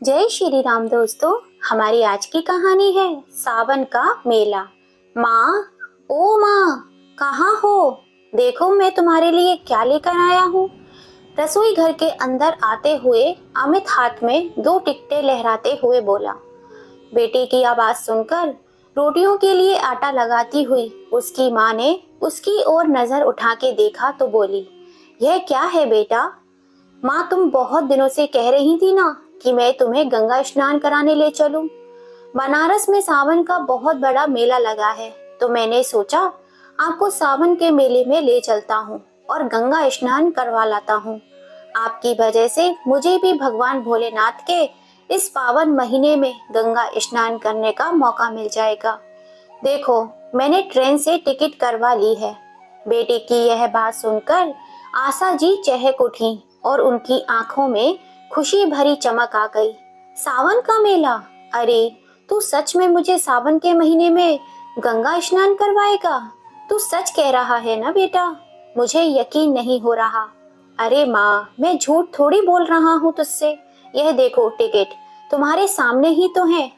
जय श्री राम दोस्तों। हमारी आज की कहानी है सावन का मेला। माँ, ओ माँ, कहाँ हो? देखो मैं तुम्हारे लिए क्या लेकर आया हूँ। रसोई घर के अंदर आते हुए अमित हाथ में 2 टिकटें लहराते हुए बोला। बेटे की आवाज सुनकर रोटियों के लिए आटा लगाती हुई उसकी माँ ने उसकी ओर नजर उठा के देखा तो बोली, यह क्या है बेटा? माँ, तुम बहुत दिनों से कह रही थी ना कि मैं तुम्हें गंगा स्नान कराने ले चलूं। बनारस में सावन का बहुत बड़ा मेला लगा है, तो मैंने सोचा आपको सावन के मेले में ले चलता हूँ और गंगा स्नान करवा लाता हूँ। आपकी वजह से मुझे भी भगवान भोलेनाथ के इस पावन महीने में गंगा स्नान करने का मौका मिल जाएगा। देखो, मैंने ट्रेन से टिकट करवा ली है। बेटे की यह बात सुनकर आशा जी चहक उठी और उनकी आंखों में खुशी भरी चमक आ गई। सावन का मेला? अरे, तू सच में मुझे सावन के महीने में गंगा स्नान करवाएगा? तू सच कह रहा है ना बेटा? मुझे यकीन नहीं हो रहा। अरे माँ, मैं झूठ थोड़ी बोल रहा हूँ तुझसे। यह देखो टिकट, तुम्हारे सामने ही तो है।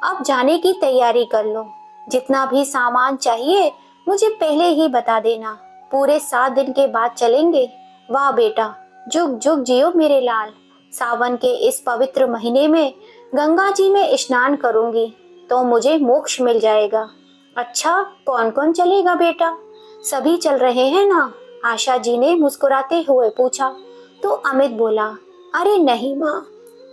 अब जाने की तैयारी कर लो। जितना भी सामान चाहिए मुझे पहले ही बता देना। पूरे 7 दिन के बाद चलेंगे। वाह बेटा, जुग जुग जियो मेरे लाल। सावन के इस पवित्र महीने में गंगा जी में स्नान करूंगी तो मुझे मोक्ष मिल जाएगा। अच्छा, कौन कौन चलेगा बेटा? सभी चल रहे हैं ना? आशा जी ने मुस्कुराते हुए पूछा तो अमित बोला, अरे नहीं माँ,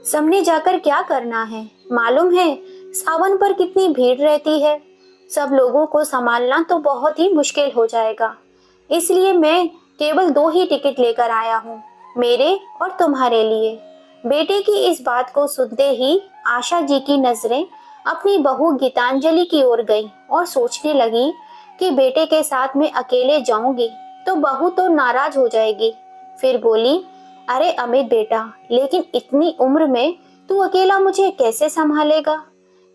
सामने जाकर क्या करना है? मालूम है सावन पर कितनी भीड़ रहती है। सब लोगों को संभालना तो बहुत ही मुश्किल हो जाएगा। इसलिए मैं केवल 2 ही टिकट लेकर आया हूँ, मेरे और तुम्हारे लिए। बेटे की इस बात को सुनते ही आशा जी की नजरें अपनी बहू गीतांजलि की ओर गई और सोचने लगी कि बेटे के साथ मैं अकेले जाऊंगी तो बहू तो नाराज हो जाएगी। फिर बोली, अरे अमित बेटा, लेकिन इतनी उम्र में तू अकेला मुझे कैसे संभालेगा?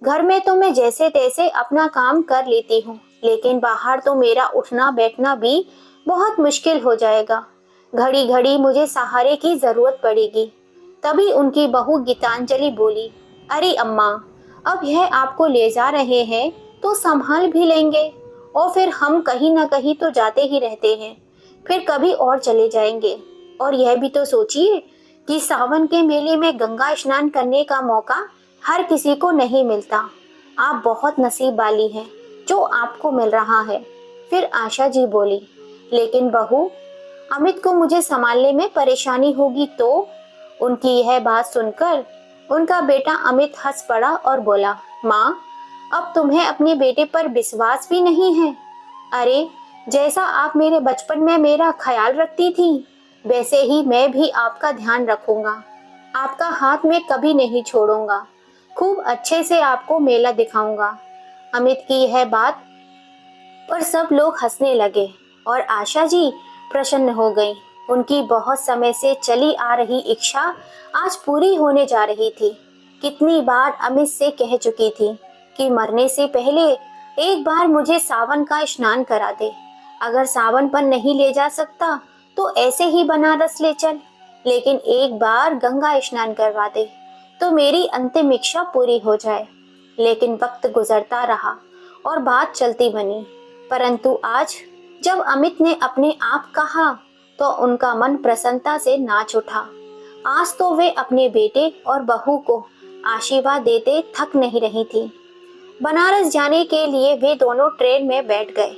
घर में तो मैं जैसे तैसे अपना काम कर लेती हूँ, लेकिन बाहर तो मेरा उठना बैठना भी बहुत मुश्किल हो जाएगा। घड़ी घड़ी मुझे सहारे की जरूरत पड़ेगी। तभी उनकी बहू गीतांजलि बोली, अरे अम्मा, अब यह आपको ले जा रहे हैं तो संभाल भी लेंगे, और फिर हम कहीं ना कहीं तो जाते ही रहते हैं, फिर कभी और चले जाएंगे। और यह भी तो सोचिए कि सावन के मेले में गंगा स्नान करने का मौका हर किसी को नहीं मिलता। आप बहुत नसीब वाली हैं जो आपको मिल रहा है। फिर आशा जी बोली, लेकिन बहू, अमित को मुझे संभालने में परेशानी होगी तो? उनकी यह बात सुनकर उनका बेटा अमित हंस पड़ा और बोला, माँ, अब तुम्हें अपने बेटे पर विश्वास भी नहीं है? अरे, जैसा आप मेरे बचपन में मेरा ख्याल रखती थी, वैसे ही मैं भी आपका ध्यान रखूंगा। आपका हाथ मैं कभी नहीं छोड़ूंगा। खूब अच्छे से आपको मेला दिखाऊंगा। अमित की यह बात पर सब लोग हंसने लगे और आशा जी प्रसन्न हो गई। उनकी बहुत समय से चली आ रही इच्छा आज पूरी होने जा रही थी। कितनी बार अमित से कह चुकी थी कि मरने से पहले एक बार मुझे सावन का स्नान करा दे। अगर सावन पर नहीं ले जा सकता तो ऐसे ही बनारस ले चल, लेकिन एक बार गंगा स्नान करवा दे तो मेरी अंतिम इच्छा पूरी हो जाए। लेकिन वक्त गुजरता रहा और बात चलती बनी, परंतु आज जब अमित ने अपने आप कहा तो उनका मन प्रसन्नता से नाच उठा। आज तो वे अपने बेटे और बहू को आशीर्वाद देते थक नहीं रही थी। बनारस जाने के लिए वे दोनों ट्रेन में बैठ गए,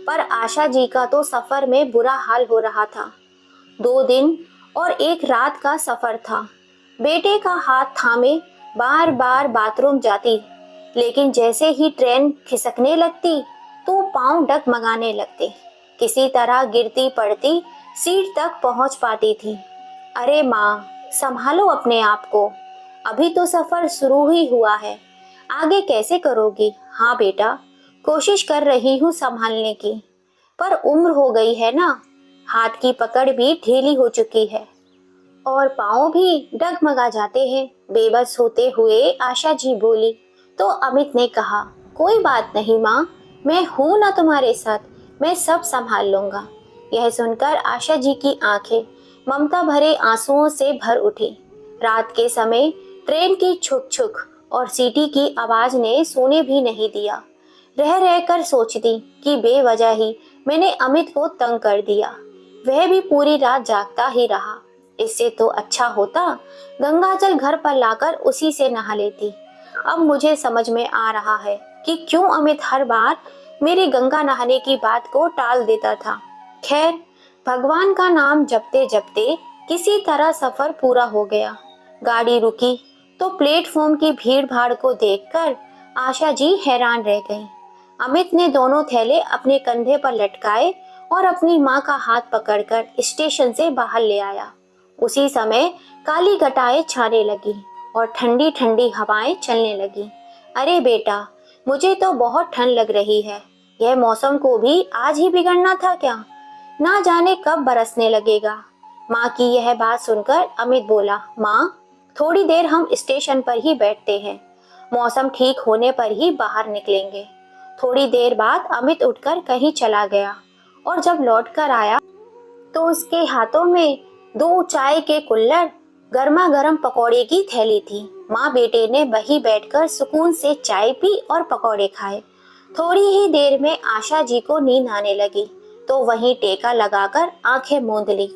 पर आशा जी का तो सफर में बुरा हाल हो रहा था। 2 दिन और 1 रात का सफर था। बेटे का हाथ थामे बार बार बाथरूम जाती, लेकिन जैसे ही ट्रेन खिसकने लगती तो पांव डगमगाने लगते। किसी तरह गिरती पड़ती सीट तक पहुंच पाती थी। अरे माँ, संभालो अपने आप को, अभी तो सफर शुरू ही हुआ है, आगे कैसे करोगी? हाँ बेटा, कोशिश कर रही हूँ संभालने की, पर उम्र हो गई है ना, हाथ की पकड़ भी ढीली हो चुकी है और पाँव भी डगमगा जाते हैं। बेबस होते हुए आशा जी बोली तो अमित ने कहा, कोई बात नहीं माँ, मैं हूं ना तुम्हारे साथ, मैं सब संभाल लूंगा। यह सुनकर आशा जी की आंखें ममता भरे आंसुओं से भर उठी। रात के समय ट्रेन की छुक छुक और सीटी की आवाज ने सोने भी नहीं दिया। रह रह कर सोचती कि बेवजह ही मैंने अमित को तंग कर दिया। वह भी पूरी रात जागता ही रहा। इससे तो अच्छा होता गंगाजल घर पर लाकर उसी से नहा लेती। अब मुझे समझ में आ रहा है कि क्यों अमित हर बार मेरी गंगा नहाने की बात को टाल देता था। खैर, भगवान का नाम जपते जपते किसी तरह सफर पूरा हो गया। गाड़ी रुकी तो प्लेटफॉर्म की भीड़ भाड़ को देखकर आशा जी हैरान रह गईं। अमित ने दोनों थैले अपने कंधे पर लटकाए और अपनी माँ का हाथ पकड़कर स्टेशन से बाहर ले आया। उसी समय काली घटाएं छाने लगी और ठंडी ठंडी हवाएं चलने लगी। अरे बेटा, मुझे तो बहुत ठंड लग रही है। यह मौसम को भी आज ही बिगड़ना था क्या? ना जाने कब बरसने लगेगा। माँ की यह बात सुनकर अमित बोला, माँ, थोड़ी देर हम स्टेशन पर ही बैठते हैं। मौसम ठीक होने पर ही बाहर निकलेंगे। थोड़ी देर बाद अमित उठकर कहीं चला गया और जब लौटकर आया तो उसके हाथों में 2 चाय के कुल्हड़, गर्मा गर्म पकौड़े की थैली थी। माँ बेटे ने वहीं बैठकर सुकून से चाय पी और पकौड़े खाए। थोड़ी ही देर में आशा जी को नींद आने लगी तो वहीं टेका लगाकर आंखें मूंद ली।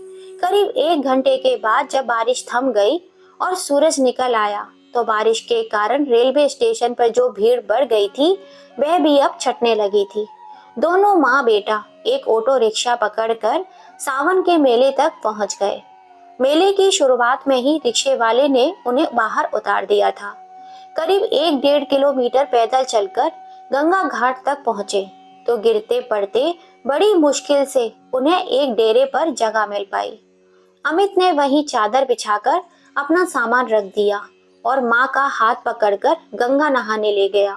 करीब 1 घंटे के बाद जब बारिश थम गई और सूरज निकल आया तो बारिश के कारण रेलवे स्टेशन पर जो भीड़ बढ़ गई थी वह भी अब छटने लगी थी। दोनों माँ बेटा एक ऑटो रिक्शा पकड़कर सावन के मेले तक पहुंच गए। मेले की शुरुआत में ही रिक्शे वाले ने उन्हें बाहर उतार दिया था। करीब 1-1.5 किलोमीटर पैदल चलकर गंगा घाट तक पहुंचे तो गिरते पड़ते बड़ी मुश्किल से उन्हें एक डेरे पर जगह मिल पाई। अमित ने वहीं चादर बिछाकर अपना सामान रख दिया और माँ का हाथ पकड़कर गंगा नहाने ले गया।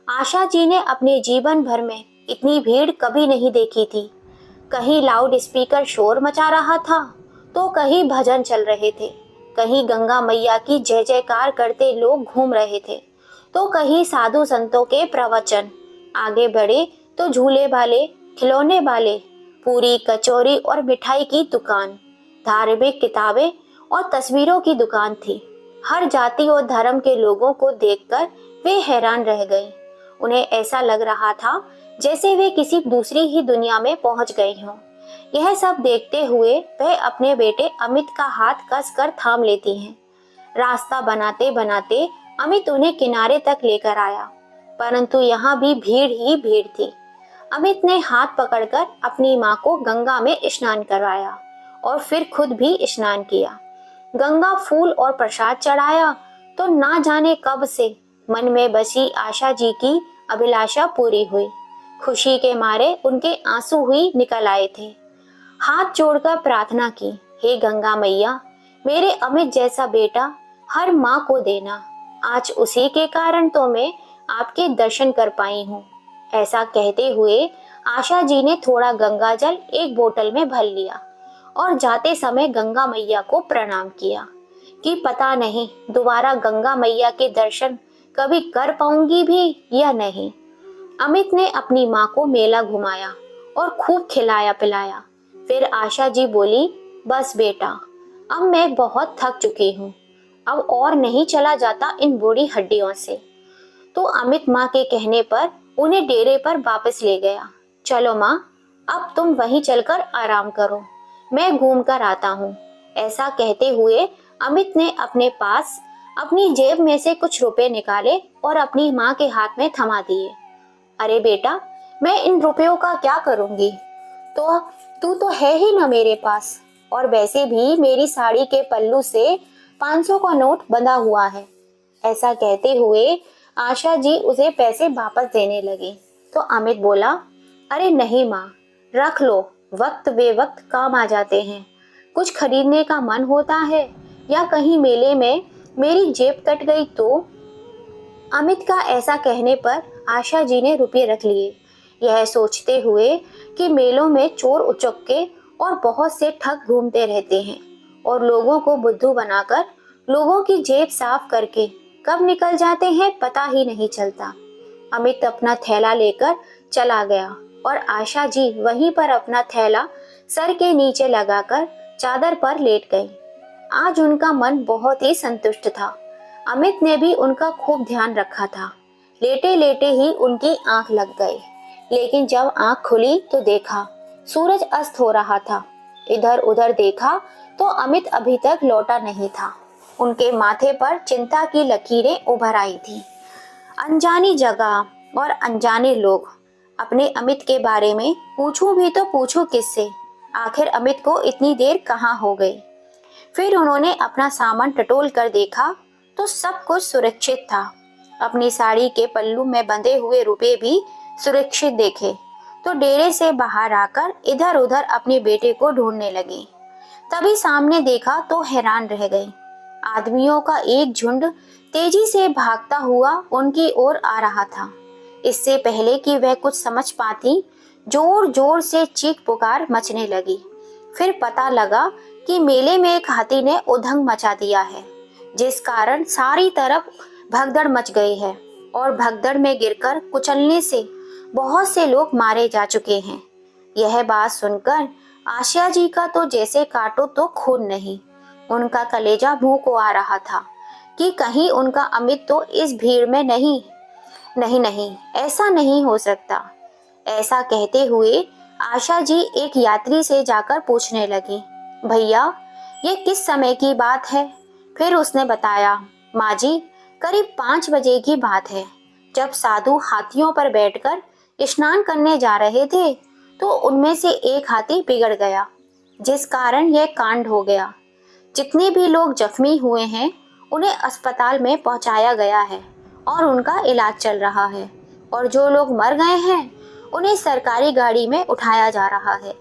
आशा जी ने अपने जीवन भर में इतनी भीड़ कभी नहीं देखी थी। कहीं लाउड स्पीकर शोर मचा रहा था तो कहीं भजन चल रहे थे, कहीं गंगा मैया की जय जयकार करते लोग घूम रहे थे तो कहीं साधु संतों के प्रवचन। आगे बढ़े तो झूले वाले, खिलौने वाले, पूरी कचौरी और मिठाई की दुकान, धार्मिक किताबें और तस्वीरों की दुकान थी। हर जाति और धर्म के लोगों को देखकर वे हैरान रह गए। उन्हें ऐसा लग रहा था जैसे वे किसी दूसरी ही दुनिया में पहुंच गए हों। यह सब देखते हुए वह अपने बेटे अमित का हाथ कसकर थाम लेती हैं। रास्ता बनाते बनाते अमित उन्हें किनारे तक लेकर आया, परंतु यहाँ भी भीड़ ही भीड़ थी। अमित ने हाथ पकड़कर अपनी माँ को गंगा में स्नान करवाया और फिर खुद भी स्नान किया। गंगा फूल और प्रसाद चढ़ाया तो ना जाने कब से मन में बसी आशा जी की अभिलाषा पूरी हुई। खुशी के मारे उनके आंसू ही निकल आए थे। हाथ जोड़कर प्रार्थना की, हे गंगा मैया, मेरे अमित जैसा बेटा हर माँ को देना। आज उसी के कारण तो मैं आपके दर्शन कर पाई हूँ। ऐसा कहते हुए आशा जी ने थोड़ा गंगा जल एक बोतल में भर लिया और जाते समय गंगा मैया को प्रणाम किया कि पता नहीं दोबारा गंगा मैया के दर्शन कभी कर पाऊंगी भी या नहीं। अमित ने अपनी माँ को मेला घुमाया और खूब खिलाया पिलाया। फिर आशा जी बोली, बस बेटा, अब मैं बहुत थक चुकी हूँ, अब और नहीं चला जाता इन बूढ़ी हड्डियों से। तो अमित माँ के कहने पर उन्हें डेरे पर वापस ले गया। चलो माँ, अब तुम वहीं चलकर आराम करो, मैं घूम कर आता हूँ। ऐसा कहते हुए अमित ने अपने पास अपनी जेब में से कुछ रुपए निकाले और अपनी माँ के हाथ में थमा दिए। अरे बेटा, मैं इन रुपयों का क्या करूंगी? तो तू तो है ही ना मेरे पास, और वैसे भी मेरी साड़ी के पल्लू से 500 का नोट बंधा हुआ है। ऐसा कहते हुए आशा जी उसे पैसे वापस देने लगी तो अमित बोला, अरे नहीं माँ, रख लो, वक्त बेवक्त काम आ जाते हैं। कुछ खरीदने का मन होता है या कहीं मेले में मेरी जेब कट गई तो। अमित का ऐसा कहने पर आशा जी ने रुपये रख लिए, यह सोचते हुए कि मेलों में चोर उचक्के और बहुत से ठग घूमते रहते हैं और लोगों को बुद्धू बनाकर लोगों की जेब साफ करके कब निकल जाते हैं पता ही नहीं चलता। अमित अपना थैला लेकर चला गया और आशा जी वहीं पर अपना थैला सर के नीचे लगाकर चादर पर लेट गई। आज उनका मन बहुत ही संतुष्ट था। अमित ने भी उनका खूब ध्यान रखा था। लेटे लेटे ही उनकी आंख लग गई, लेकिन जब आंख खुली तो देखा सूरज अस्त हो रहा था। इधर उधर देखा तो अमित अभी तक लौटा नहीं था। उनके माथे पर चिंता की लकीरें उभर आई थी। अनजानी जगह और अनजाने लोग। अपने अमित के बारे में पूछूं भी तो पूछूं किससे? आखिर अमित को इतनी देर कहाँ हो गई? फिर उन्होंने अपना सामान टटोल कर देखा तो सब कुछ सुरक्षित था। अपनी साड़ी के पल्लू में बंधे हुए रुपए भी सुरक्षित देखे तो डेरे से बाहर आकर इधर उधर अपने बेटे को ढूंढने लगी। तभी सामने देखा तो हैरान रह गई। आदमियों का एक झुंड तेजी से भागता हुआ उनकी ओर आ रहा था। इससे पहले कि वह कुछ समझ पाती, जोर जोर से चीख पुकार मचने लगी। फिर पता लगा कि मेले में एक हाथी ने उधंग मचा दिया है, जिस कारण सारी तरफ भगदड़ मच गई है और भगदड़ में गिरकर कुचलने से बहुत से लोग मारे जा चुके हैं। यह बात सुनकर आशिया जी का तो जैसे काटो तो खून नहीं, उनका कलेजा मुंह को आ रहा था कि कहीं उनका अमित तो इस भीड़ में नहीं। नहीं नहीं, ऐसा नहीं हो सकता। ऐसा कहते हुए आशा जी एक यात्री से जाकर पूछने लगी, भैया ये किस समय की बात है? फिर उसने बताया, माँ जी करीब 5 बजे की बात है। जब साधु हाथियों पर बैठकर स्नान करने जा रहे थे तो उनमें से एक हाथी बिगड़ गया, जिस कारण यह कांड हो गया। जितने भी लोग जख्मी हुए हैं उन्हें अस्पताल में पहुंचाया गया है और उनका इलाज चल रहा है, और जो लोग मर गए हैं उन्हें सरकारी गाड़ी में उठाया जा रहा है।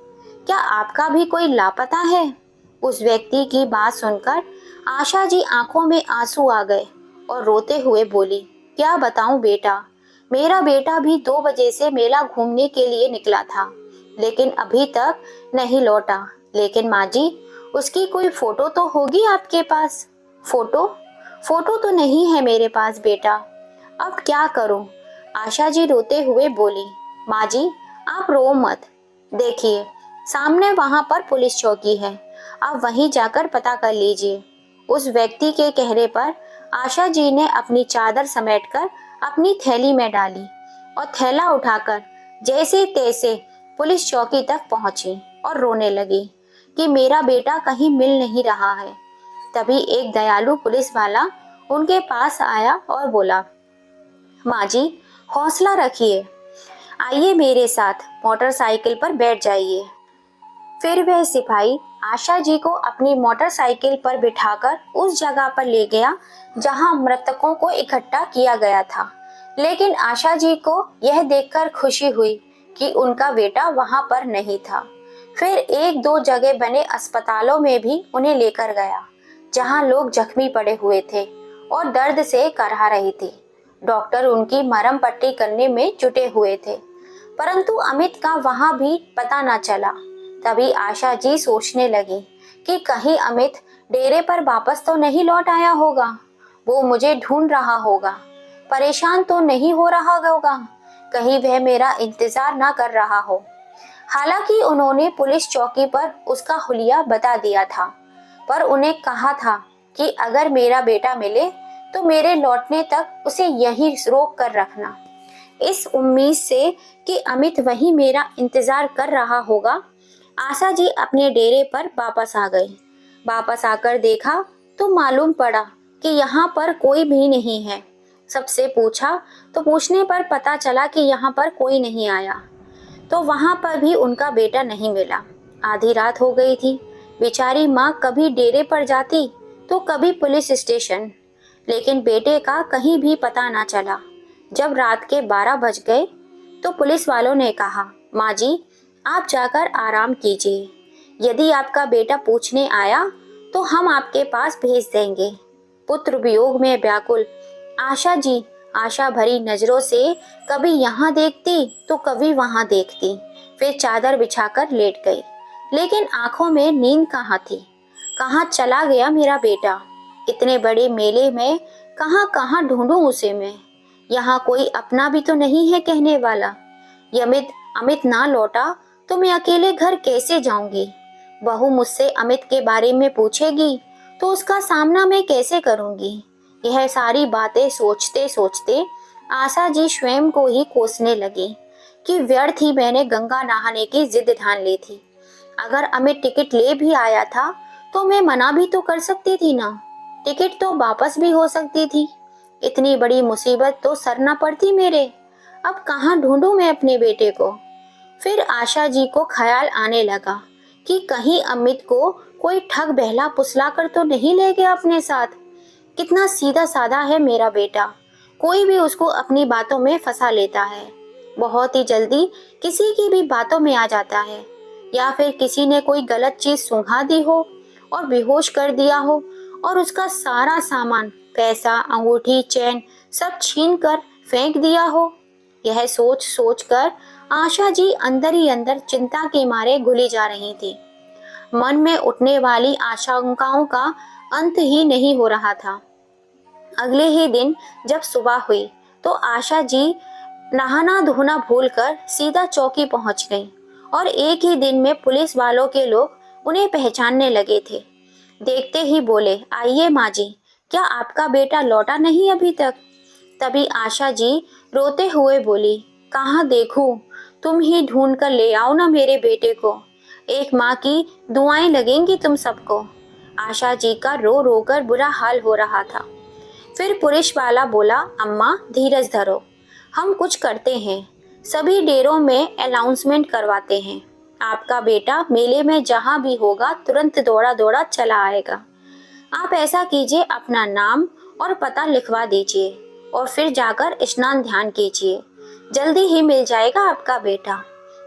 क्या आपका भी कोई लापता है? उस व्यक्ति की बात सुनकर आशा जी आंखों में आंसू आ गए और रोते हुए बोली, क्या बताऊं बेटा, मेरा बेटा भी 2 बजे से मेला घूमने के लिए निकला था, लेकिन अभी तक नहीं लौटा। लेकिन माँ जी उसकी कोई फोटो तो होगी आपके पास? फोटो? फोटो तो नहीं है मेरे पास बेटा, अब क्या करूं? आशा जी रोते हुए बोली, माँ जी आप रो मत। देखिए सामने वहां पर पुलिस चौकी है, आप वहीं जाकर पता कर लीजिए। उस व्यक्ति के कहने पर आशा जी ने अपनी चादर समेटकर अपनी थैली में डाली और थैला उठाकर जैसे तैसे पुलिस चौकी तक पहुंची और रोने लगी कि मेरा बेटा कहीं मिल नहीं रहा है। तभी एक दयालु पुलिस वाला उनके पास आया और बोला, माँ जी हौसला रखिए, आइए मेरे साथ मोटरसाइकिल पर बैठ जाइए। फिर वह सिपाही आशा जी को अपनी मोटरसाइकिल पर बिठाकर उस जगह पर ले गया जहां मृतकों को इकट्ठा किया गया था। लेकिन आशा जी को यह देखकर खुशी हुई कि उनका बेटा वहां पर नहीं था। फिर 1-2 जगह बने अस्पतालों में भी उन्हें लेकर गया, जहां लोग जख्मी पड़े हुए थे और दर्द से कराह रही थी। डॉक्टर उनकी मरहम पट्टी करने में जुटे हुए थे, परंतु अमित का वहां भी पता न चला। तभी आशा जी सोचने लगी कि कहीं अमित डेरे पर वापस तो नहीं लौट आया होगा, वो मुझे ढूंढ रहा होगा, परेशान तो नहीं हो रहा होगा, कहीं वह मेरा इंतजार ना कर रहा हो। हालांकि उन्होंने पुलिस चौकी पर उसका हुलिया बता दिया था, पर उन्हें कहा था कि अगर मेरा बेटा मिले तो मेरे लौटने तक उसे यहीं रोक कर रखना। इस उम्मीद से कि अमित वहीं मेरा इंतजार कर रहा होगा, आशा जी अपने डेरे पर वापस आ गई। वापस आकर देखा तो मालूम पड़ा कि यहाँ पर कोई भी नहीं है। सबसे पूछा तो पूछने पर पता चला कि यहाँ पर कोई नहीं आया, तो वहाँ पर भी उनका बेटा नहीं मिला। आधी रात हो गई थी। बेचारी माँ कभी डेरे पर जाती तो कभी पुलिस स्टेशन, लेकिन बेटे का कहीं भी पता ना चला। जब रात के 12 बज गए तो पुलिस वालों ने कहा, माँ जी आप जाकर आराम कीजिए, यदि आपका बेटा पूछने आया तो हम आपके पास भेज देंगे। पुत्र वियोग में व्याकुल आशा जी आशा भरी नजरों से कभी यहाँ देखती तो कभी वहां देखती, फिर चादर बिछाकर लेट गई। लेकिन आंखों में नींद कहाँ थी? कहाँ चला गया मेरा बेटा? इतने बड़े मेले में कहाँ कहाँ ढूंढूं उसे मैं? यहाँ कोई अपना भी तो नहीं है कहने वाला। अमित ना लौटा तो मैं अकेले घर कैसे जाऊंगी? बहू मुझसे अमित के बारे में पूछेगी तो उसका सामना मैं कैसे करूंगी? यह सारी बातें सोचते सोचते आशा जी स्वयं को ही कोसने लगी कि व्यर्थ ही मैंने गंगा नहाने की जिद ठान ली थी। अगर अमित टिकट ले भी आया था तो मैं मना भी तो कर सकती थी ना। टिकट तो वापस भी हो सकती थी। इतनी बड़ी मुसीबत तो सर न पड़ती मेरे। अब कहाँ ढूंढूं मैं अपने बेटे को। फिर आशा जी को ख्याल आने लगा कि कहीं अमित को कोई ठग बहला पुसला कर तो नहीं ले गया अपने साथ। कितना सीधा साधा है मेरा बेटा, कोई भी उसको अपनी बातों में फंसा लेता है। बहुत ही जल्दी किसी की भी बातों में आ जाता है, या फिर किसी ने कोई गलत चीज सुंघा दी हो और बेहोश कर दिया हो और उसका सारा सामान, पैसा, अंगूठी, चैन सब छीन कर फेंक दिया हो। यह सोच सोच कर आशा जी अंदर ही अंदर चिंता के मारे घुली जा रही थी। मन में उठने वाली आशंकाओं का अंत ही नहीं हो रहा था। अगले ही दिन जब सुबह हुई तो आशा जी नहाना धोना भूलकर सीधा चौकी पहुंच गई और एक ही दिन में पुलिस वालों के लोग उन्हें पहचानने लगे थे। देखते ही बोले, आइए माँ जी, क्या आपका बेटा लौटा नहीं अभी तक? तभी आशा जी रोते हुए बोली, कहाँ देखूं, तुम ही ढूंढ कर ले आओ ना मेरे बेटे को। एक माँ की दुआएं लगेंगी तुम सबको। आशा जी का रो रो कर बुरा हाल हो रहा था। फिर पुलिस वाला बोला, अम्मा धीरज धरो, हम कुछ करते हैं। सभी डेरों में अनाउंसमेंट करवाते हैं। आपका बेटा मेले में जहाँ भी होगा तुरंत दौड़ा दौड़ा चला आएगा। आप ऐसा कीजिए, अपना नाम और पता लिखवा दीजिए और फिर जाकर स्नान ध्यान कीजिए। जल्दी ही मिल जाएगा आपका बेटा।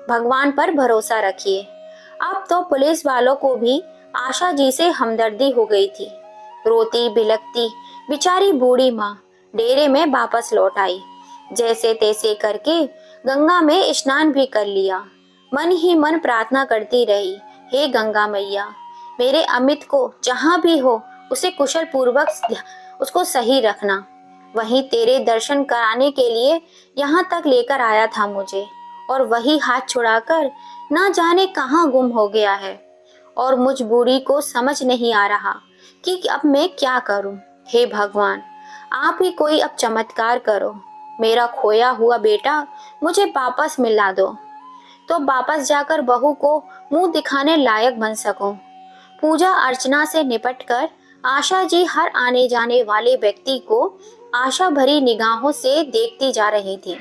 भगवान पर भरोसा रखिए। अब तो पुलिस वालों को भी आशा जी से हमदर्दी हो गई थी। रोती बिलखती बेचारी बूढ़ी माँ डेरे में वापस लौट आई। जैसे तैसे करके गंगा में स्नान भी कर लिया। मन ही मन प्रार्थना करती रही, हे गंगा मैया, मेरे अमित को जहाँ भी हो उसे कुशल पूर्वक उसको सही रखना। वहीं तेरे दर्शन कराने के लिए यहाँ तक लेकर आया था मुझे, और वही हाथ छुड़ाकर ना जाने कहाँ गुम हो गया है। और मुझ बूढ़ी को समझ नहीं आ रहा कि अब मैं क्या करूं। हे भगवान, आप ही कोई अब चमत्कार करो। मेरा खोया हुआ बेटा मुझे वापस मिला दो, तो वापस जाकर बहू को मुंह दिखाने लायक बन सकूं। पूजा अर्चना से निपटकर आशा जी हर आने जाने वाले व्यक्ति को आशा भरी निगाहों से देखती जा रही थी।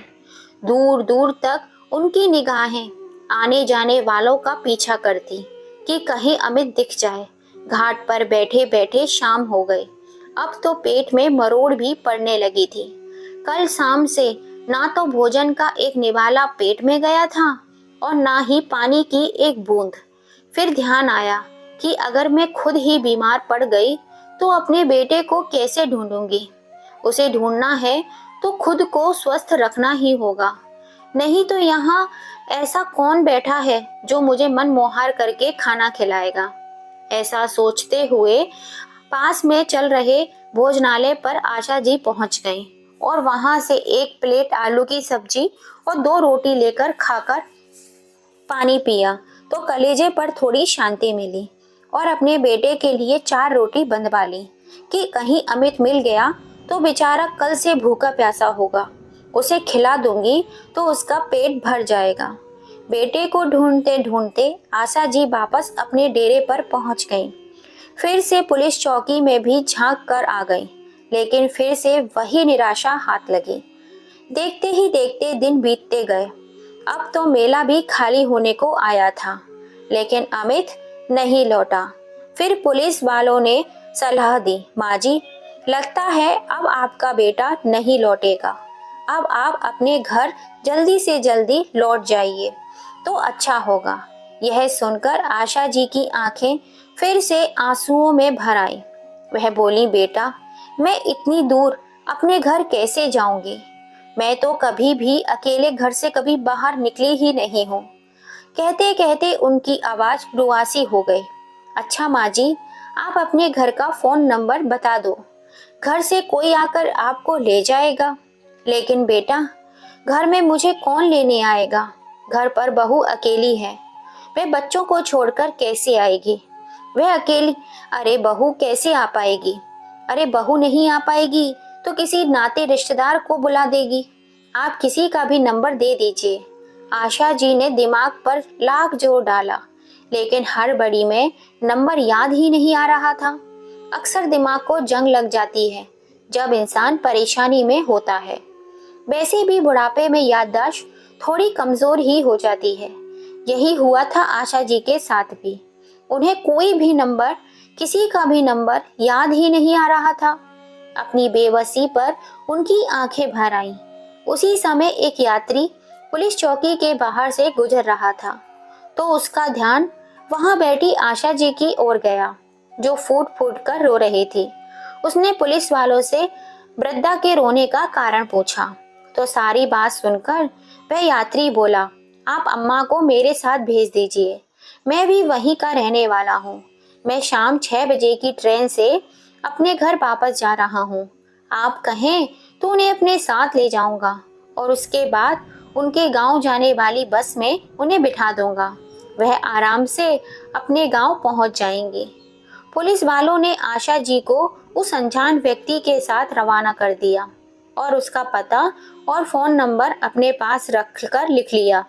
दूर दूर तक उनकी निगाहें आने जाने वालों का पीछा करती कि कहीं अमित दिख जाए। घाट पर बैठे बैठे शाम हो गई। अब तो पेट में मरोड़ भी पड़ने लगी थी। कल शाम से ना तो भोजन का एक निवाला पेट में गया था और ना ही पानी की एक बूंद। फिर ध्यान आया कि अगर मैं खुद ही बीमार पड़ गई तो अपने बेटे को कैसे ढूंढूंगी। उसे ढूंढना है तो खुद को स्वस्थ रखना ही होगा, नहीं तो यहाँ ऐसा कौन बैठा है जो मुझे मन मोहार करके खाना खिलाएगा। ऐसा सोचते हुए पास में चल रहे भोजनालय पर आशा जी पहुंच गईं और वहां से एक प्लेट आलू की सब्जी और 2 रोटी लेकर खाकर पानी पिया तो कलेजे पर थोड़ी शांति मिली और अपने बेटे के लिए 4 रोटी बंधवा ली कि कहीं अमित मिल गया तो बेचारा कल से भूखा प्यासा होगा। उसे खिला दूंगी तो उसका पेट भर जाएगा। बेटे को ढूंढते ढूंढते आशा जी वापस अपने डेरे पर पहुंच गई। फिर से पुलिस चौकी में भी झांक कर आ गई, लेकिन फिर से वही निराशा हाथ लगी। देखते ही देखते दिन बीतते गए। अब तो मेला भी खाली होने को आया था, लेकिन अमित नहीं लौटा। फिर पुलिस वालों ने सलाह दी, माँ जी, लगता है अब आपका बेटा नहीं लौटेगा। अब आप अपने घर जल्दी से जल्दी लौट जाइए तो अच्छा होगा। यह सुनकर आशा जी की आंखें फिर से आंसुओं में भर आई। वह बोली, बेटा, मैं इतनी दूर अपने घर कैसे जाऊंगी? मैं तो कभी भी अकेले घर से कभी बाहर निकली ही नहीं हूँ। कहते कहते उनकी आवाज रुआसी हो गई। अच्छा माँ जी, आप अपने घर का फोन नंबर बता दो, घर से कोई आकर आपको ले जाएगा। लेकिन बेटा, घर में मुझे कौन लेने आएगा? घर पर बहू अकेली है, वह बच्चों को छोड़कर कैसे आएगी? वह अकेली, अरे बहू कैसे आ पाएगी? अरे बहू नहीं आ पाएगी तो किसी नाते रिश्तेदार को बुला देगी, आप किसी का भी नंबर दे दीजिए। आशा जी ने दिमाग पर लाख जोर डाला, लेकिन हड़बड़ी में नंबर याद ही नहीं आ रहा था। अक्सर दिमाग को जंग लग जाती है जब इंसान परेशानी में होता है। वैसे भी बुढ़ापे में याददाश्त थोड़ी कमजोर ही हो जाती है। यही हुआ था आशा जी के साथ भी। उन्हें कोई भी नंबर, किसी का भी नंबर याद ही नहीं आ रहा था। अपनी बेबसी पर उनकी आंखें भर आईं। उसी समय एक यात्री पुलिस चौकी के बाहर से गुजर रहा था, तो उसका ध्यान वहां बैठी आशा जी की ओर गया, जो फूट फूट कर रो रही थी। उसने पुलिस वालों से वृद्धा के रोने का कारण पूछा, तो सारी बात सुनकर वह यात्री बोला, आप अम्मा को मेरे साथ भेज दीजिए, मैं भी वहीं का रहने वाला हूँ। मैं शाम 6 बजे की ट्रेन से अपने घर वापस जा रहा हूँ। आप कहें तो उन्हें अपने साथ ले जाऊंगा और उसके बाद उनके गांव जाने वाली बस में उन्हें बिठा दूंगा। वह आराम से अपने गांव पहुंच जाएंगे। पुलिस वालों ने आशा जी को उस अनजान व्यक्ति के साथ रवाना कर दिया और उसका पता और फोन नंबर अपने पास रखकर लिख लिया।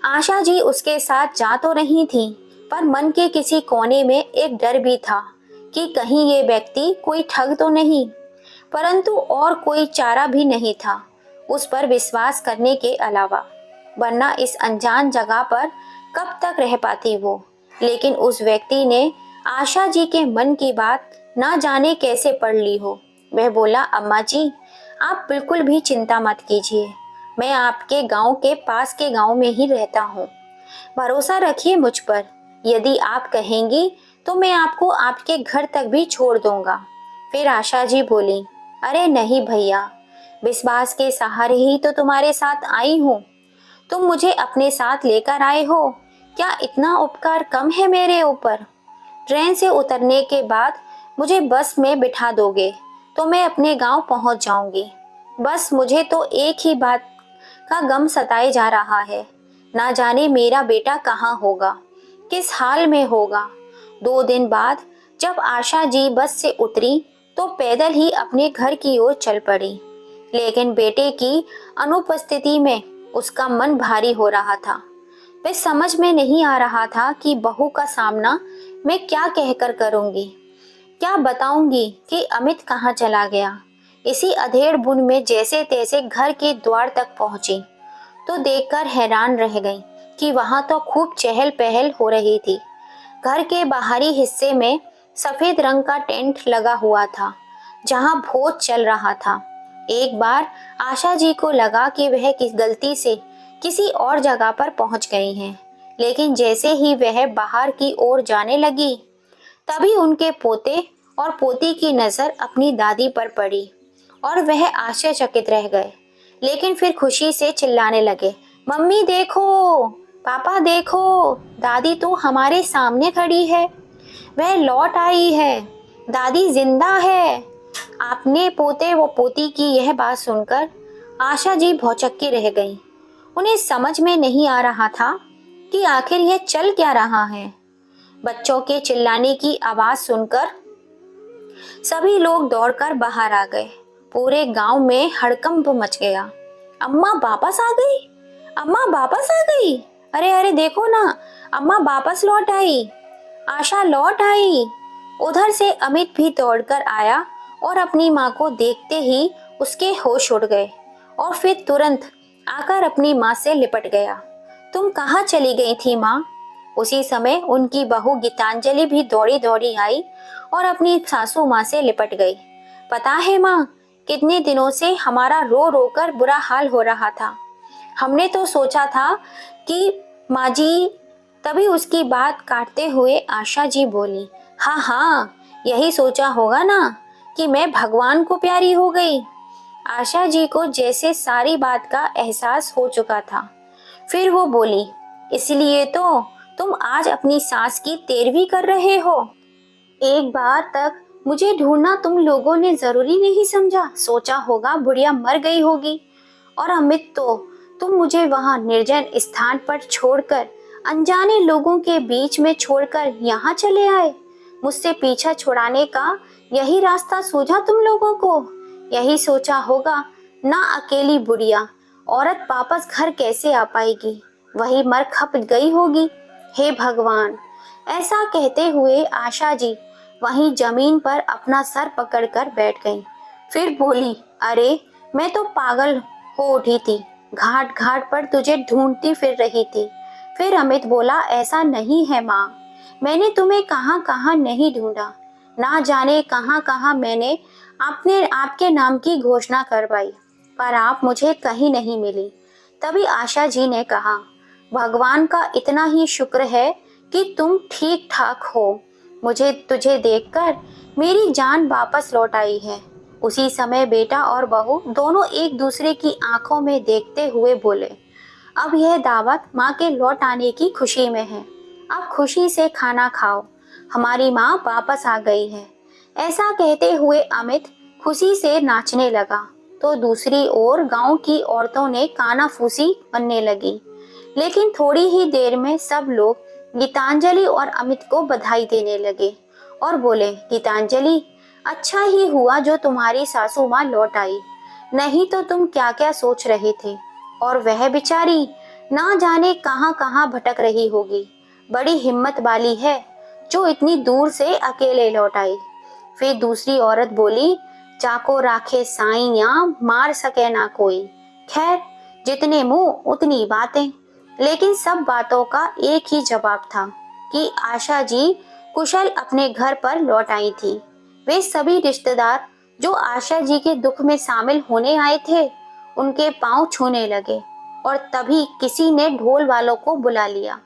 आशा जी उसके साथ जा तो रही थी, पर मन के किसी कोने में एक डर भी था कि कहीं ये व्यक्ति कोई ठग तो नहीं। परंतु और कोई चारा भी नहीं था उस पर विश्वास करने के अलावा, वरना इस अनजान जगह पर कब तक रह पाती वो। लेकिन उस व्यक्ति ने आशा जी के मन की बात ना जाने कैसे पढ़ ली हो। वह बोला, अम्मा जी आप बिल्कुल भी चिंता मत कीजिए, मैं आपके गांव के पास के गांव में ही रहता हूँ। भरोसा रखिए मुझ पर, यदि आप कहेंगी तो मैं आपको आपके घर तक भी छोड़ दूंगा। फिर आशा जी बोली, अरे नहीं भैया, विश्वास के सहारे ही तो तुम्हारे साथ आई हूँ। तुम मुझे अपने साथ लेकर आए हो, क्या इतना उपकार कम है मेरे ऊपर? ट्रेन से उतरने के बाद मुझे बस में बिठा दोगे तो मैं अपने गांव पहुंच जाऊंगी। बस मुझे तो एक ही बात का गम सताए जा रहा है, ना जाने मेरा बेटा कहाँ होगा, किस हाल में होगा। 2 दिन बाद जब आशा जी बस से उतरी तो पैदल ही अपने घर की ओर चल पड़ी, लेकिन बेटे की अनुपस्थिति में उसका मन भारी हो रहा था। वह समझ में नहीं आ रहा था कि बहू का सामना मैं क्या कहकर करूंगी, क्या बताऊंगी कि अमित कहाँ चला गया। इसी अधेड़ बुन में जैसे तैसे घर के द्वार तक पहुंची तो देखकर हैरान रह गई कि वहां तो खूब चहल पहल हो रही थी। घर के बाहरी हिस्से में सफेद रंग का टेंट लगा हुआ था, जहां भोज चल रहा था। एक बार आशा जी को लगा कि वह किस गलती से किसी और जगह पर पहुंच गई हैं, लेकिन जैसे ही वह बाहर की ओर जाने लगी, तभी उनके पोते और पोती की नजर अपनी दादी पर पड़ी और वह आश्चर्यचकित रह गए, लेकिन फिर खुशी से चिल्लाने लगे, मम्मी देखो, पापा देखो, दादी तो हमारे सामने खड़ी है, वह लौट आई है, दादी जिंदा है। आपने पोते व पोती की यह बात सुनकर आशा जी भौचक्की रह गईं। उन्हें समझ में नहीं आ रहा था कि आखिर यह चल क्या रहा है। बच्चों के चिल्लाने की आवाज सुनकर सभी लोग दौड़कर बाहर आ गए। पूरे गांव में हड़कंप मच गया। अम्मा वापस आ गई, अम्मा वापस आ गई, अरे अरे देखो ना, अम्मा वापस लौट आई, आशा लौट आई। उधर से अमित भी दौड़कर आया और अपनी माँ को देखते ही उसके होश उड़ गए और फिर तुरंत आकर अपनी माँ से लिपट गया। तुम कहाँ चली गई थी माँ? उसी समय उनकी बहू गीतांजलि भी दौड़ी दौड़ी आई और अपनी सासू माँ से लिपट गई। पता है माँ, कितने दिनों से हमारा रो रो कर बुरा हाल हो रहा था। हमने तो सोचा था कि माँ जी, तभी उसकी बात काटते हुए आशा जी बोली, हाँ हाँ, यही सोचा होगा ना कि मैं भगवान को प्यारी हो गई। आशा जी को जैसे सारी बात का एहसास हो चुका था। फिर वो बोली, इसलिए तो तुम आज अपनी सास की तेरवी कर रहे हो। एक बार तक मुझे ढूंढना तुम लोगों ने जरूरी नहीं समझा, सोचा होगा बुढ़िया मर गई होगी। और अमित तो तुम मुझे वहां निर्जन स्थान पर छोड़कर, अनजाने लोगों के बीच में छोड़कर यहाँ चले आए। मुझसे पीछा छुड़ाने का यही रास्ता सूझा तुम लोगों को? यही सोचा होगा ना, अकेली बुढ़िया औरत वापस घर कैसे आ पाएगी, वही मर खप गई होगी। हे भगवान! ऐसा कहते हुए आशा जी वहीं जमीन पर अपना सर पकड़कर बैठ गई। फिर बोली, अरे मैं तो पागल हो उठी थी, घाट घाट पर तुझे ढूंढती फिर रही थी। फिर अमित बोला, ऐसा नहीं है माँ, मैंने तुम्हें कहाँ कहाँ नहीं ढूंढा, ना जाने कहाँ कहाँ मैंने आपने आपके नाम की घोषणा करवाई, पर आप मुझे कहीं नहीं मिली। तभी आशा जी ने कहा, भगवान का इतना ही शुक्र है कि तुम ठीक ठाक हो। मुझे तुझे देखकर मेरी जान वापस लौट आई है। उसी समय बेटा और बहू दोनों एक दूसरे की आंखों में देखते हुए बोले, अब यह दावत माँ के लौट आने की खुशी में है। अब खुशी से खाना खाओ, हमारी माँ वापस आ गई है। ऐसा कहते हुए अमित खुशी से नाचने लगा, तो दूसरी ओर गांव की औरतों ने कानाफूसी करने लगी। लेकिन थोड़ी ही देर में सब लोग गीतांजलि और अमित को बधाई देने लगे और बोले, गीतांजलि, अच्छा ही हुआ जो तुम्हारी सासू माँ लौट आई, नहीं तो तुम क्या क्या सोच रहे थे। और वह बेचारी ना जाने कहाँ कहाँ भटक रही होगी। बड़ी हिम्मत वाली है जो इतनी दूर से अकेले लौट आई। फिर दूसरी औरत बोली, चाको राखे साइयां, मार सके ना कोई। खैर, जितने मुंह उतनी बातें। लेकिन सब बातों का एक ही जवाब था कि आशा जी कुशल अपने घर पर लौट आई थी। वे सभी रिश्तेदार जो आशा जी के दुख में शामिल होने आए थे, उनके पांव छूने लगे। और तभी किसी ने ढोल वालों को बुला लिया।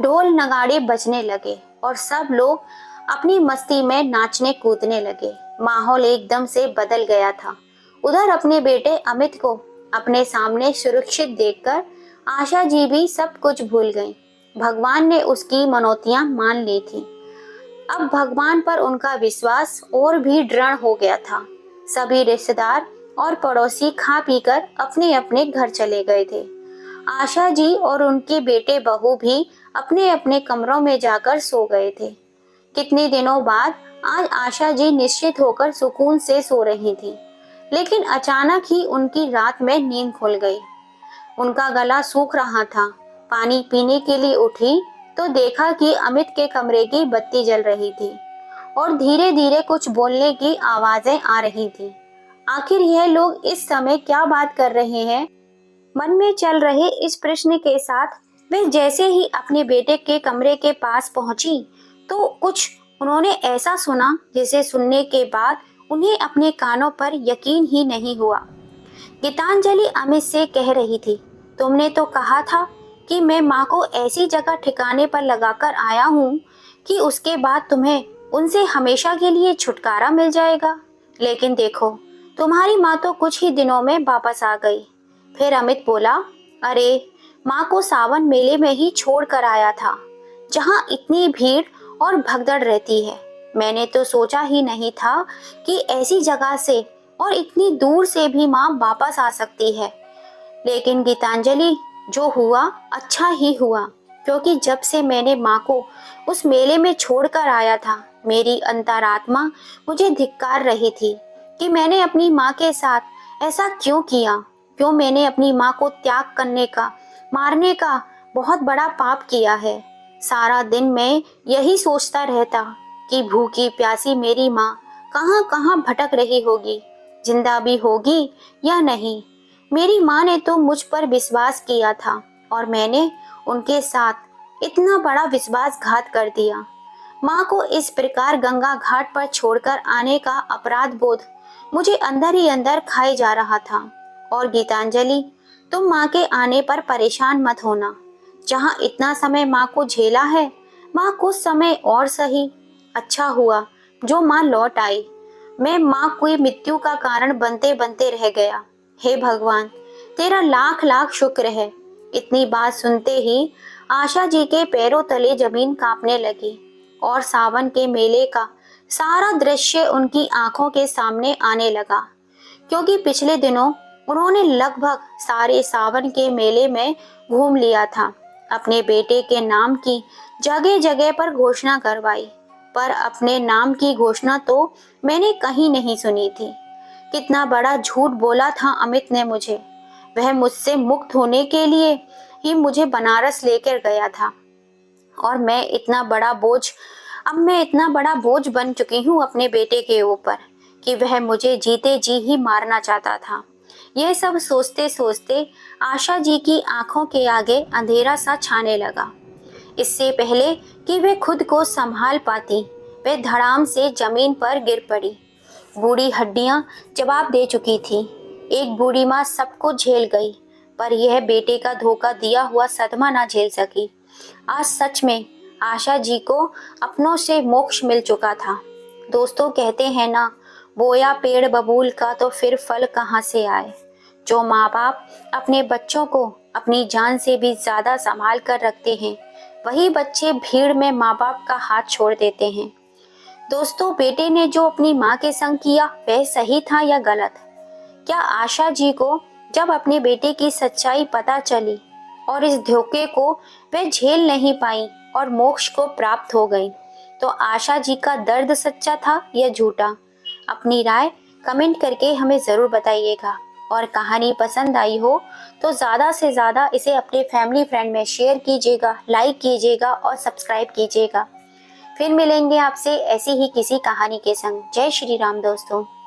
ढोल नगाड़े बजने लगे और सब लोग अपनी मस्ती में नाचने कूदने लगे। माहौल एकदम से बदल गया था। उधर अपने बेटे अमित को अपने सामने सुरक्षित देखकर आशा जी भी सब कुछ भूल गईं। भगवान ने उसकी मनौतियां मान ली थी। अब भगवान पर उनका विश्वास और भी दृढ़ हो गया था। सभी रिश्तेदार और पड़ोसी खा पीकर अपने अपने घर चले गए थे। आशा जी और उनके बेटे बहू भी अपने अपने कमरों में जाकर सो गए थे। कितने दिनों बाद आज आशा जी निश्चित होकर सुकून से सो रही थी। लेकिन अचानक ही उनकी रात में नींद खुल गई। उनका गला सूख रहा था। पानी पीने के लिए उठी तो देखा कि अमित के कमरे की बत्ती जल रही थी और धीरे धीरे कुछ बोलने की आवाजें आ रही थी। आखिर यह लोग इस समय क्या बात कर रहे हैं? मन में चल रहे इस प्रश्न के साथ वे जैसे ही अपने बेटे के कमरे के पास पहुंची तो कुछ उन्होंने ऐसा सुना जिसे सुनने के बाद उन्हें अपने कानों पर यकीन ही नहीं हुआ। गीतांजलि अमित से कह रही थी, तुमने तो कहा था कि मैं माँ को ऐसी जगह ठिकाने पर लगाकर आया हूँ कि उसके बाद तुम्हें उनसे हमेशा के लिए छुटकारा मिल जाएगा। लेकिन देखो, तुम्हारी माँ तो कुछ ही दिनों में वापस आ गई। फिर अमित बोला, अरे माँ को सावन मेले में ही छोड़ कर आया था, जहाँ इतनी भीड़ और भगदड़ रहती है। मैंने तो सोचा ही नहीं था कि ऐसी जगह से और इतनी दूर से भी माँ वापस आ सकती है। लेकिन गीतांजलि, जो हुआ अच्छा ही हुआ, क्योंकि जब से मैंने माँ को उस मेले में छोड़कर आया था, मेरी अंतरात्मा मुझे धिक्कार रही थी कि मैंने अपनी माँ के साथ ऐसा क्यों किया। क्यों मैंने अपनी माँ को त्याग करने का, मारने का बहुत बड़ा पाप किया है। सारा दिन मैं यही सोचता रहता कि भूखी प्यासी मेरी माँ कहाँ कहाँ भटक रही होगी, जिंदा भी होगी या नहीं। मेरी माँ ने तो मुझ पर विश्वास किया था और मैंने उनके साथ इतना बड़ा विश्वासघात कर दिया। माँ को इस प्रकार गंगा घाट पर छोड़कर आने का अपराध बोध मुझे अंदर ही अंदर खाए जा रहा था। और गीतांजलि, तुम माँ के आने पर परेशान मत होना। जहाँ इतना समय माँ को झेला है, माँ कुछ समय और सही। अच्छा हुआ जो माँ लौट आई। मैं माँ की मृत्यु का कारण बनते बनते रह गया। हे भगवान, तेरा लाख लाख शुक्र है। इतनी बात सुनते ही आशा जी के पैरों तले जमीन कांपने लगी और सावन के मेले का सारा दृश्य उनकी आंखों के सामने आने लगा, क्योंकि पिछले दिनों उन्होंने लगभग सारे सावन के मेले में घूम लिया था। अपने बेटे के नाम की जगह जगह पर घोषणा करवाई, पर अपने नाम की घोषणा तो मैंने कहीं नहीं सुनी थी। कितना बड़ा झूठ बोला था अमित ने मुझे। वह मुझसे मुक्त होने के लिए ही मुझे बनारस लेकर गया था, और अब मैं इतना बड़ा बोझ बन चुकी हूँ अपने बेटे के ऊपर कि वह मुझे जीते जी ही मारना चाहता था। यह सब सोचते सोचते आशा जी की आंखों के आगे अंधेरा सा छाने लगा। इससे पहले कि वे खुद को संभाल पाती, वे धड़ाम से जमीन पर गिर पड़ी। बूढ़ी हड्डियां जवाब दे चुकी थी। एक बूढ़ी माँ सबको झेल गई, पर यह बेटे का धोखा दिया हुआ सदमा ना झेल सकी। आज सच में आशा जी को अपनों से मोक्ष मिल चुका था। दोस्तों, कहते हैं ना, बोया पेड़ बबूल का तो फिर फल कहाँ से आए। जो माँ बाप अपने बच्चों को अपनी जान से भी ज्यादा संभाल कर रखते हैं, वही बच्चे भीड़ में माँ बाप का हाथ छोड़ देते हैं। दोस्तों, बेटे ने जो अपनी माँ के संग किया वह सही था या गलत? क्या आशा जी को जब अपने बेटे की सच्चाई पता चली और इस धोखे को वे झेल नहीं पाई और मोक्ष को प्राप्त हो गई, तो आशा जी का दर्द सच्चा था या झूठा? अपनी राय कमेंट करके हमें ज़रूर बताइएगा। और कहानी पसंद आई हो तो ज़्यादा से ज़्यादा इसे अपने फैमिली फ्रेंड में शेयर कीजिएगा, लाइक कीजिएगा और सब्सक्राइब कीजिएगा। फिर मिलेंगे आपसे ऐसी ही किसी कहानी के संग। जय श्री राम दोस्तों।